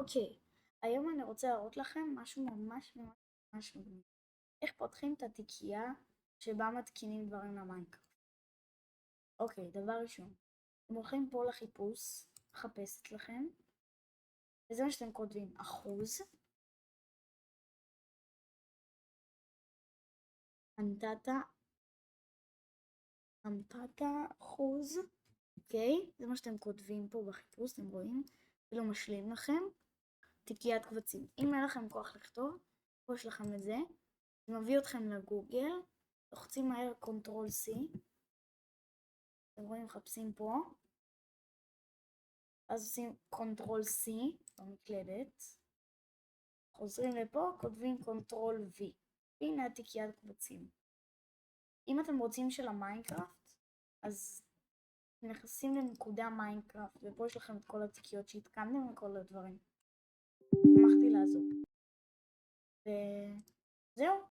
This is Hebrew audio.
אוקיי, היום אני רוצה להראות לכם משהו ממש מגניב. איך פותחים את התיקייה שבה מתקינים דברים למיינקראפט. אוקיי, דבר ראשון, אתם הולכים פה לחיפוש, לחפש אצלכם, וזה מה שאתם כותבים, אחוז, אמתתה אחוז, אוקיי? זה מה שאתם כותבים פה בחיפוש, אתם רואים? זה לא משלים לכם. תיקיית קבצים. אם אין לכם כוח לכתוב, פה יש לכם את זה. זה מביא אתכם לגוגל, לוחצים מהר קונטרול C. אתם רואים, מחפשים פה. אז עושים קונטרול C במקלדת. חוזרים לפה, כותבים קונטרול V. והנה התיקיית קבצים. אם אתם רוצים של המיינקראפט, אז נכנסים לנקודה מיינקראפט, ופה יש לכם את כל התיקיות שהתקנתם וכל הדברים. שמחתי לעזור. וזהו.